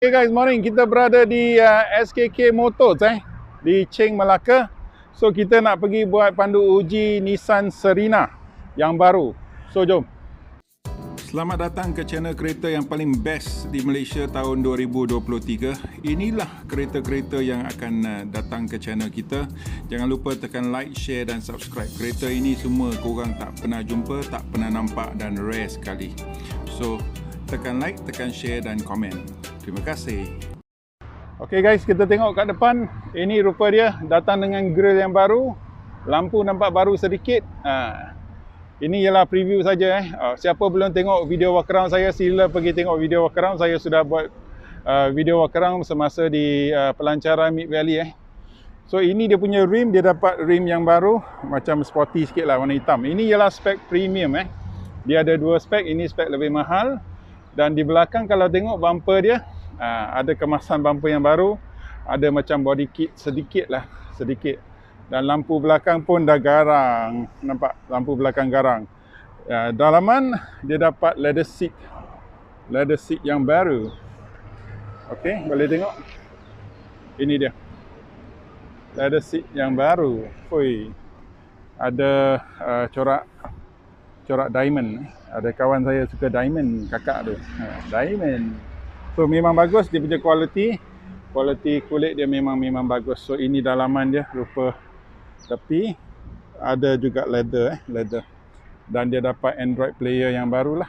Okay guys, morning. Kita berada di SKK Motors di Cheng, Melaka. So kita nak pergi buat pandu uji Nissan Serena yang baru. So jom. Selamat datang ke channel kereta yang paling best di Malaysia tahun 2023. Inilah kereta-kereta yang akan datang ke channel kita. Jangan lupa tekan like, share dan subscribe. Kereta ini semua korang tak pernah jumpa, tak pernah nampak dan rare sekali. So tekan like, tekan share dan komen. Terima kasih. Okay guys, kita tengok kat depan. Ini rupa dia datang dengan grill yang baru. Lampu nampak baru sedikit. Ini ialah preview saja. Siapa belum tengok video walk around saya, sila pergi tengok video walk around. Saya sudah buat video walk around semasa di pelancaran Mid Valley. So ini dia punya rim. Dia dapat rim yang baru, macam sporty sikit lah, warna hitam. Ini ialah spek premium. Dia ada dua spek. Ini spek lebih mahal. Dan di belakang kalau tengok bumper dia, ada kemasan bumper yang baru. Ada macam body kit sedikit. Dan lampu belakang pun dah garang. Nampak lampu belakang garang. Dalaman dia dapat leather seat. Leather seat yang baru. Okey, boleh tengok. Ini dia. Leather seat yang baru. Ada corak diamond. Ada kawan saya suka diamond, kakak tu. Diamond. So memang bagus dia punya kualiti. Kualiti kulit dia memang bagus. So ini dalaman dia, rupa tepi. Ada juga leather. Dan dia dapat Android player yang barulah.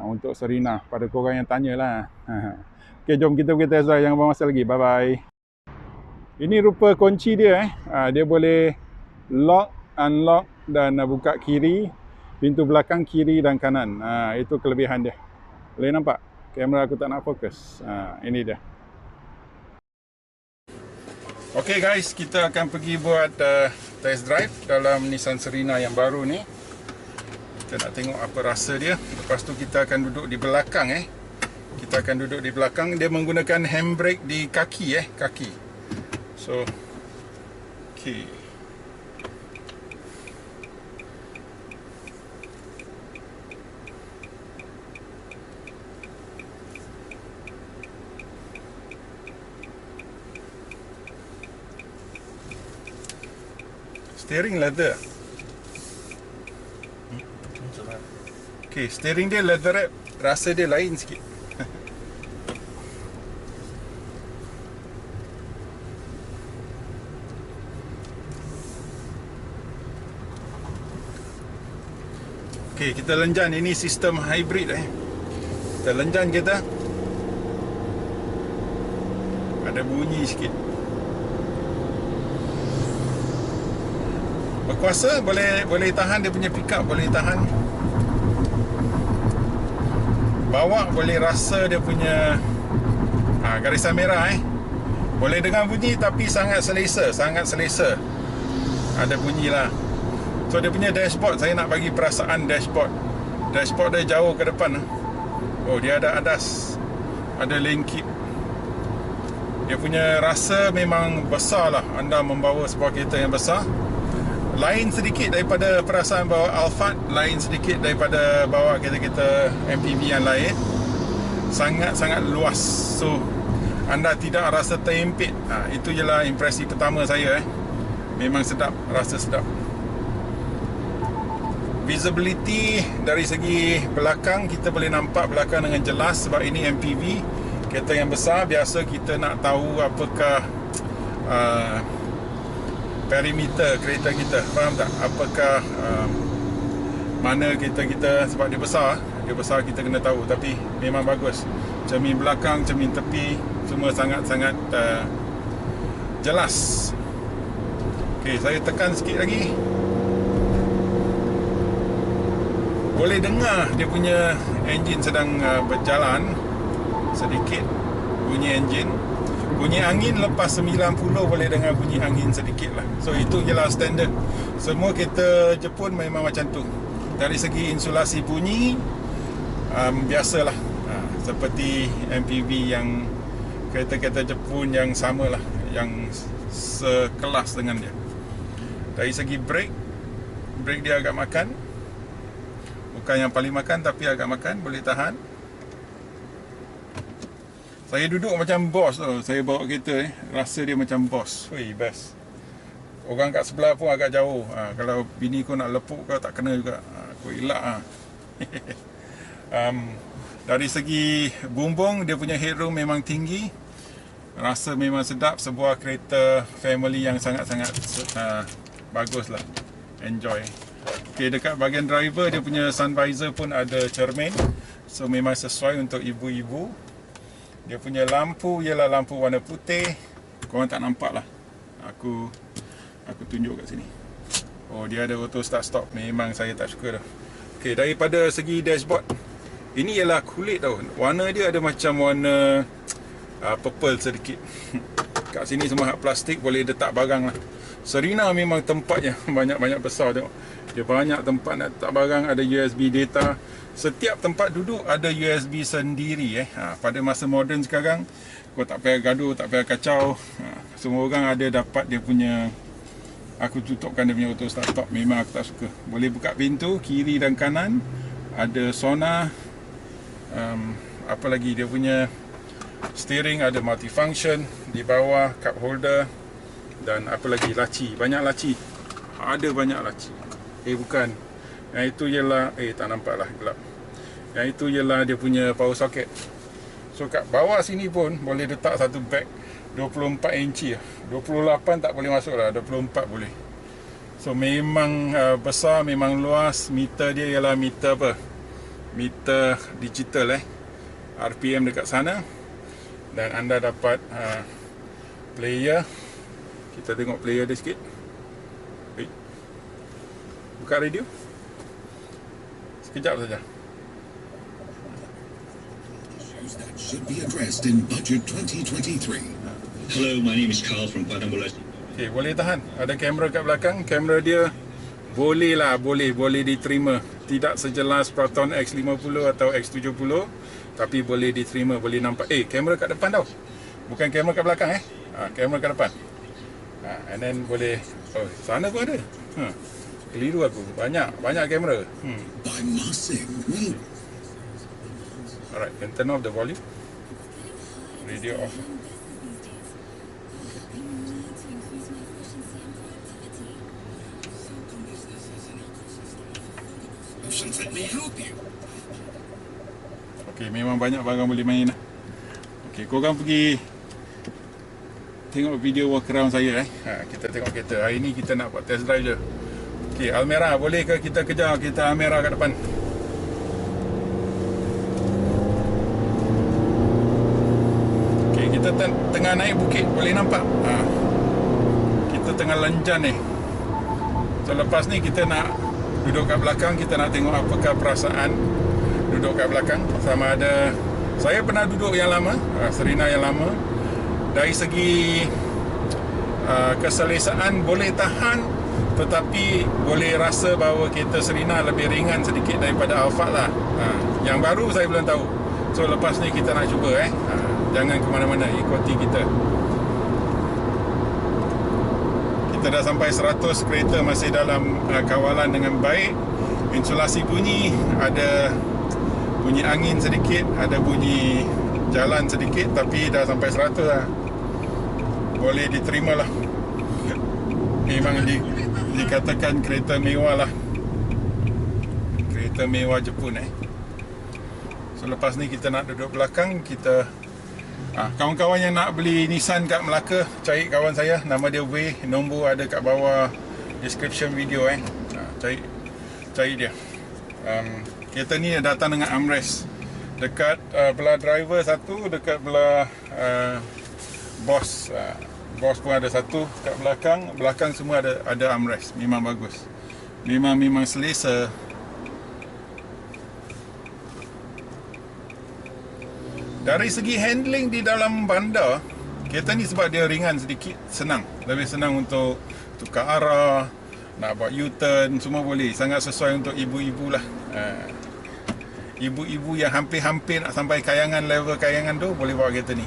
Untuk Serena. Pada korang yang tanyalah. Okay, jom kita pergi test drive. Jangan buang masa lagi. Bye bye. Ini rupa kunci dia. Dia boleh lock, unlock dan buka kiri. Pintu belakang kiri dan kanan. Itu kelebihan dia. Boleh nampak? Kamera aku tak nak fokus. Ini dia. Okay guys, kita akan pergi buat test drive dalam Nissan Serena yang baru ni. Kita nak tengok apa rasa dia. Lepas tu kita akan duduk di belakang. Kita akan duduk di belakang. Dia menggunakan handbrake di kaki. Kaki. So, okay. Steering leather. Okay, steering dia leather wrap. Rasa dia lain sikit. Okay, kita lenjan. Ini sistem hybrid. Kita lenjan kita. Ada bunyi sikit. Berkuasa, boleh tahan dia punya pick up, boleh tahan. Bawa boleh rasa dia punya garisan merah. Boleh dengar bunyi tapi sangat selesa. Ada bunyi lah. So dia punya dashboard, saya nak bagi perasaan dashboard. Dashboard dia jauh ke depan. Oh, dia ada adas. Ada lane keep. Dia punya rasa memang besar lah. Anda membawa sebuah kereta yang besar. Lain sedikit daripada perasaan bawa Alphard, lain sedikit daripada bawa kereta-kereta MPV yang lain. Sangat-sangat luas. So anda tidak rasa terhimpit. Itu jelah impresi pertama saya. Memang sedap, rasa sedap. Visibility dari segi belakang, kita boleh nampak belakang dengan jelas sebab ini MPV, kereta yang besar. Biasa kita nak tahu apakah perimeter kereta kita, faham tak? Apakah mana kereta kita, sebab dia besar kita kena tahu. Tapi memang bagus. Cermin belakang, cermin tepi, semua sangat-sangat jelas. Okay, saya tekan sikit lagi. Boleh dengar dia punya enjin sedang berjalan sedikit. Bunyi enjin. Bunyi angin lepas 90 boleh dengar bunyi angin sedikit lah. So itu jelah standard. Semua kereta Jepun memang macam tu. Dari segi insulasi bunyi, biasalah. Seperti MPV yang kereta-kereta Jepun yang samalah, yang sekelas dengan dia. Dari segi brake dia agak makan. Bukan yang paling makan tapi agak makan, boleh tahan. Saya duduk macam bos tau. Saya bawa kereta rasa dia macam bos. Wih, best. Orang kat sebelah pun agak jauh. Kalau bini kau nak lepuk kau tak kena juga. Kau elak dari segi bumbung, dia punya headroom memang tinggi. Rasa memang sedap. Sebuah kereta family yang sangat-sangat bagus lah. Enjoy. Okay, dekat bahagian driver, dia punya sun visor pun ada cermin. So memang sesuai untuk ibu-ibu. Dia punya lampu ialah lampu warna putih. Korang tak nampak lah. Aku tunjuk kat sini. Oh, dia ada auto start stop. Memang saya tak suka dah. Okay, daripada segi dashboard, ini ialah kulit tau. Warna dia ada macam warna purple sedikit. Kat sini semua hak plastik, boleh letak barang lah. Serena memang tempatnya banyak-banyak besar tengok. Dia banyak tempat nak letak barang. Ada USB data. Setiap tempat duduk ada USB sendiri pada masa moden sekarang, kau tak payah gaduh, tak payah kacau. Semua orang ada dapat dia punya. Aku tutupkan dia punya auto start stop. Memang aku tak suka. Boleh buka pintu kiri dan kanan. Ada sonar. Apa lagi, dia punya steering ada multifunction. Di bawah cup holder. Dan apa lagi, laci. Banyak laci. Ada banyak laci. Bukan. Yang itu ialah tak nampak lah, gelap. Yang itu ialah dia punya power socket. So kat bawah sini pun boleh letak satu bag 24 inci. 28 tak boleh masuk lah, 24 boleh. So memang besar, memang luas. Meter dia ialah meter apa? Meter digital RPM dekat sana. Dan anda dapat player. Kita tengok player dia sikit. Buka radio. Sekejap saja. That should be addressed in budget 2023. Hello, my name is Carl from Padang Bola. Okay, boleh tahan. Ada kamera kat belakang. Kamera dia boleh diterima. Tidak sejelas Proton X50 atau X70, tapi boleh diterima, boleh nampak. Kamera kat depan tau. Bukan kamera kat belakang kamera kat depan. And then boleh. Sana pun ada. Keliru aku. Banyak kamera. By Masing. Alright, can turn off the volume. Radio off. Let me help you. Okay, memang banyak barang boleh main lah. Okay, korang pergi tengok video walk around saya kita tengok kereta. Hari ni kita nak buat test drive je. Okay, Almera, boleh ke kita kejar kereta Almera kat depan? Okay, kita tengah naik bukit, boleh nampak? Kita tengah lenjan ni. So lepas ni kita nak duduk kat belakang, kita nak tengok apakah perasaan duduk kat belakang. Sama ada, saya pernah duduk yang lama, Serena yang lama. Dari segi keselesaan boleh tahan, tetapi boleh rasa bahawa kereta Serena lebih ringan sedikit daripada Alphard lah. Yang baru saya belum tahu. So lepas ni kita nak cuba jangan ke mana-mana, ikuti kita. Kita dah sampai 100, kereta masih dalam kawalan dengan baik. Insulasi bunyi, ada bunyi angin sedikit, ada bunyi jalan sedikit, tapi dah sampai 100 lah. Boleh diterima lah. Memang dikatakan kereta mewah lah. Kereta mewah Jepun So lepas ni kita nak duduk belakang. Kita kawan-kawan yang nak beli Nissan kat Melaka, cari kawan saya, nama dia Wei. Nombor ada kat bawah description video cari dia. Kereta ni datang dengan armrest. Dekat belah driver satu, dekat belah bos pun ada satu kat belakang. Belakang semua ada armrest. Memang bagus. Memang selesa. Dari segi handling di dalam bandar, kereta ni sebab dia ringan sedikit, senang. Lebih senang untuk tukar arah, nak buat U-turn, semua boleh. Sangat sesuai untuk ibu-ibu lah. Ibu-ibu yang hampir-hampir nak sampai Kayangan, level Kayangan tu, boleh bawa kereta ni.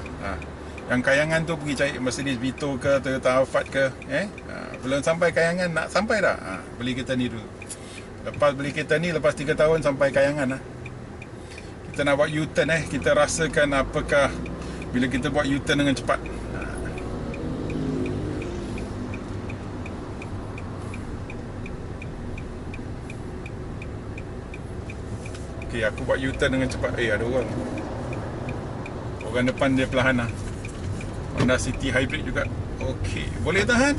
Yang Kayangan tu pergi cari Mercedes Vito ke, Toyota Alphard ke. Belum sampai Kayangan, nak sampai dah, beli kereta ni dulu. Lepas beli kereta ni, lepas 3 tahun sampai Kayangan lah. Kita nak buat U-turn kita rasakan apakah bila kita buat U-turn dengan cepat. Okey, aku buat U-turn dengan cepat. Ada orang. Orang depan dia perlahan lah. Honda City Hybrid juga. Okey, boleh tahan.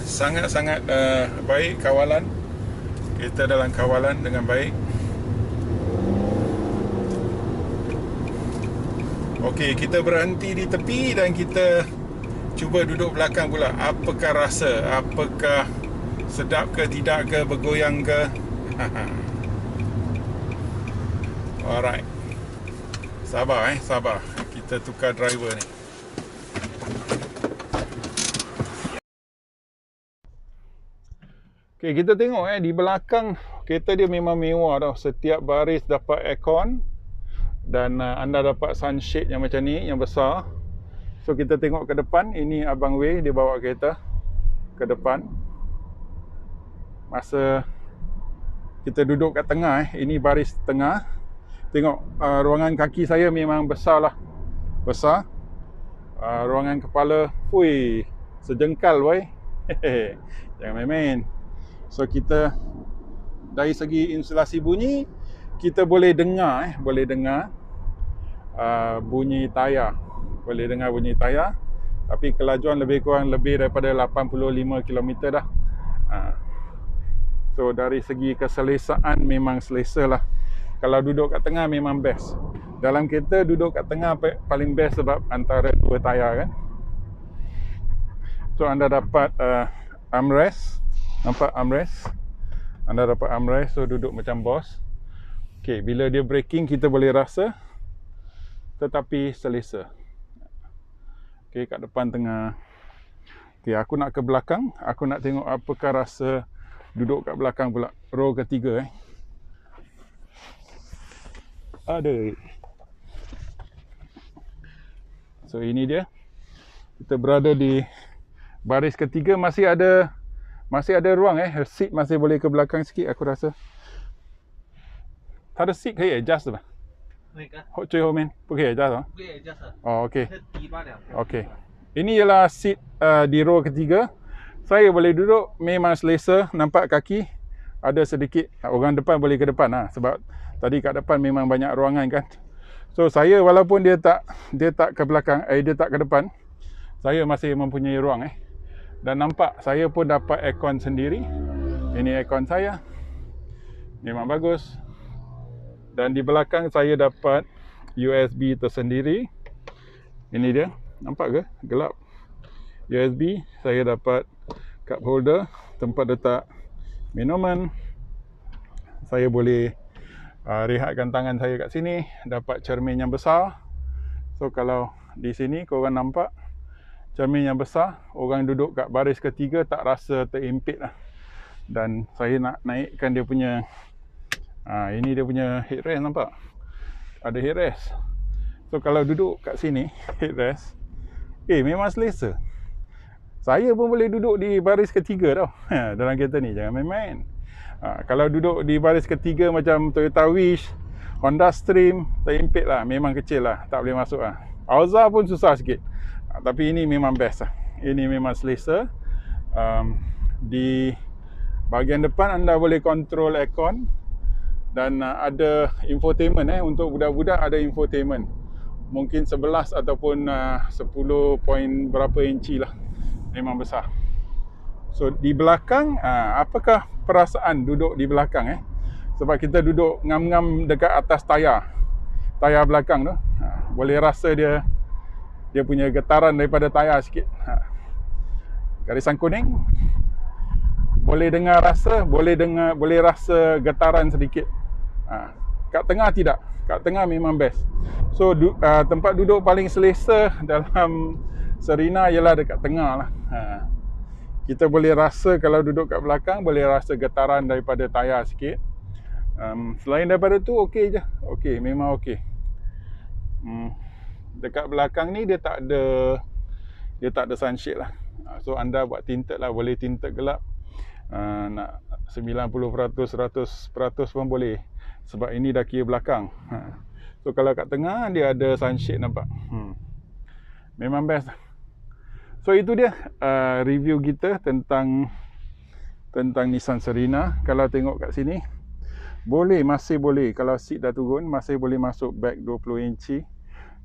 Sangat-sangat baik kawalan. Kita dalam kawalan dengan baik. Okey, kita berhenti di tepi dan kita cuba duduk belakang pula. Apakah rasa? Apakah sedap ke tidak ke, bergoyang ke? Alright. Sabar sabar. Kita tukar driver ni. Okay, kita tengok di belakang kereta dia memang mewah tau. Setiap baris dapat aircon dan anda dapat sunshade yang macam ni, yang besar. So kita tengok ke depan. Ini Abang Wei, dia bawa kereta ke depan. Masa kita duduk kat tengah, ini baris tengah. Tengok ruangan kaki saya memang besar lah. Besar. Ruangan kepala, sejengkal boy. Jangan main-main. So kita dari segi insulasi bunyi, kita boleh dengar bunyi tayar. Boleh dengar bunyi tayar. Tapi kelajuan lebih kurang lebih daripada 85 km dah. So dari segi keselesaan memang selesa lah. Kalau duduk kat tengah memang best. Dalam kereta duduk kat tengah paling best sebab antara dua tayar kan. So anda dapat armrest. Nampak armrest? Anda dapat armrest, so duduk macam bos. Okay, bila dia braking kita boleh rasa, tetapi selesa. Okay, kat depan tengah. Okay, aku nak ke belakang. Aku nak tengok apakah rasa duduk kat belakang pula. Row ketiga Ada. So ini dia. Kita berada di baris ketiga. Masih ada ruang seat masih boleh ke belakang sikit aku rasa. 它的 seat 可以 adjust 吧？最后面不可以 adjust 吗？不可以 adjust。哦 ，OK。低罢了。OK。Ini ialah seat di row ketiga. Saya boleh duduk memang selesa, nampak kaki ada sedikit, orang depan boleh ke depan sebab tadi kat depan memang banyak ruangan kan. So saya walaupun dia tak ke belakang, dia tak ke depan, saya masih mempunyai ruang Dan nampak saya pun dapat aircon sendiri. Ini aircon saya. Memang bagus. Dan di belakang saya dapat USB tersendiri. Ini dia. Nampak ke? Gelap. USB. Saya dapat cup holder, tempat letak minuman. Saya boleh rehatkan tangan saya kat sini. Dapat cermin yang besar. So kalau di sini korang nampak cermin yang besar, orang duduk kat baris ketiga tak rasa terimpit lah. Dan saya nak naikkan dia punya ini dia punya headrest, nampak? Ada headrest. So kalau duduk kat sini, headrest, memang selesa. Saya pun boleh duduk di baris ketiga tau. Dalam kereta ni, jangan main-main. Kalau duduk di baris ketiga macam Toyota Wish, Honda Stream, terimpit lah, memang kecil lah, tak boleh masuk lah. Alza pun susah sikit. Tapi ini memang best lah. Ini memang selesa. Di bahagian depan anda boleh kontrol aircon. Dan ada infotainment untuk budak-budak ada infotainment. Mungkin 11 ataupun 10 point berapa inci lah. Memang besar. So di belakang, apakah perasaan duduk di belakang Sebab kita duduk ngam-ngam dekat atas tayar belakang tu. Boleh rasa dia punya getaran daripada tayar sikit. Garisan kuning. Boleh rasa getaran sedikit. Kat tengah tidak. Kat tengah memang best. So tempat duduk paling selesa dalam Serena ialah dekat tengah lah. Kita boleh rasa kalau duduk kat belakang, boleh rasa getaran daripada tayar sikit. Selain daripada tu okey je. Okey, memang okey. Dekat belakang ni dia tak ada sunshade lah. So anda buat tinted lah, boleh tinted gelap. Nak 90%, 100% pun boleh. Sebab ini dah kira belakang. So kalau kat tengah dia ada sunshade, nampak. Memang best. So itu dia review kita tentang Nissan Serena. Kalau tengok kat sini, masih boleh. Kalau seat dah turun, masih boleh masuk bag 20 inci,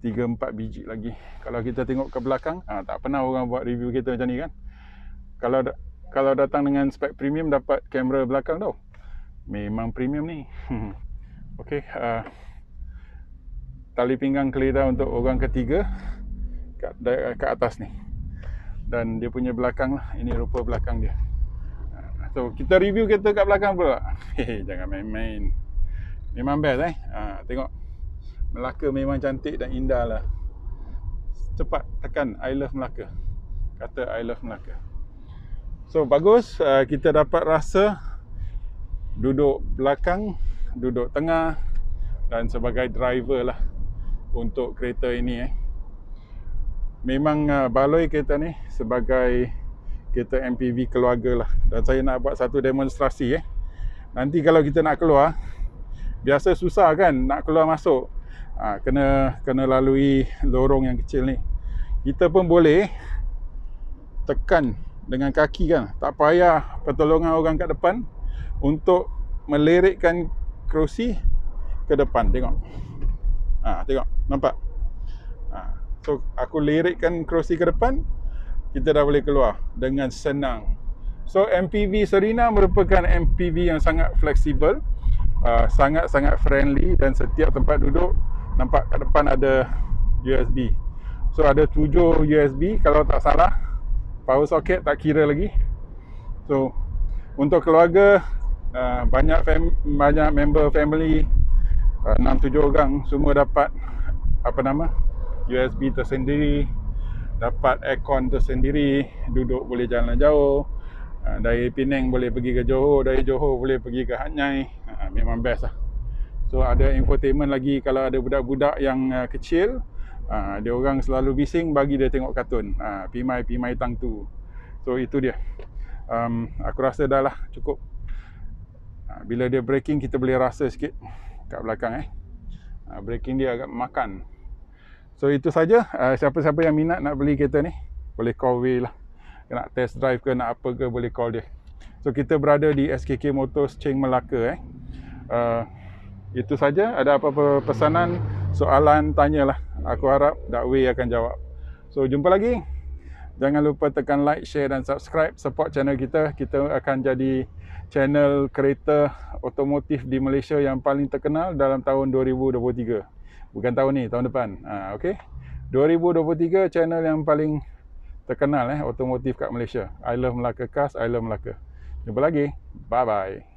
3-4 biji lagi. Kalau kita tengok ke belakang, tak pernah orang buat review kereta macam ni kan. Kalau datang dengan spek premium, dapat kamera belakang tau. Memang premium ni. Okey, tali pinggang kelida untuk orang ketiga kat atas ni. Dan dia punya belakang lah. Ini rupa belakang dia. So kita review kereta kat belakang pula. Jangan main-main. Memang best tengok. Melaka memang cantik dan indah lah. Cepat tekan I love Melaka. Kata I love Melaka. So bagus, kita dapat rasa duduk belakang, duduk tengah dan sebagai driver lah untuk kereta ini. Memang baloi kereta ni sebagai kereta MPV keluarga lah. Dan saya nak buat satu demonstrasi. Nanti kalau kita nak keluar, biasa susah kan nak keluar masuk. Kena lalui lorong yang kecil ni. Kita pun boleh tekan dengan kaki kan. Tak payah pertolongan orang kat depan untuk melirikkan kerusi ke depan. Tengok. Tengok. Nampak? So aku lirikkan kerusi ke depan, kita dah boleh keluar dengan senang. So MPV Serena merupakan MPV yang sangat fleksibel, sangat-sangat friendly, dan setiap tempat duduk nampak kat depan ada USB. So ada 7 USB kalau tak salah. Power socket tak kira lagi. So untuk keluarga, banyak member family, 6-7 orang semua dapat USB tersendiri, dapat aircon tersendiri, duduk boleh jalan jauh. Dari Penang boleh pergi ke Johor, dari Johor boleh pergi ke Hat Yai. Memang best lah. So ada infotainment lagi kalau ada budak-budak yang kecil. Dia orang selalu bising, bagi dia tengok kartun. Pimai Tang Tu. So itu dia. Aku rasa dah lah cukup. Bila dia braking, kita boleh rasa sikit kat belakang. Braking dia agak makan. So itu saja. Siapa-siapa yang minat nak beli kereta ni, boleh call Way lah. Nak test drive ke, nak apa ke, boleh call dia. So kita berada di SKK Motors Cheng Melaka. Itu saja. Ada apa-apa pesanan, soalan, tanyalah. Aku harap Dakway akan jawab. So jumpa lagi. Jangan lupa tekan like, share dan subscribe. Support channel kita. Kita akan jadi channel kereta otomotif di Malaysia yang paling terkenal dalam tahun 2023. Bukan tahun ni, tahun depan. Okay. 2023 channel yang paling terkenal otomotif kat Malaysia. I love Melaka Cars, I love Melaka. Jumpa lagi. Bye bye.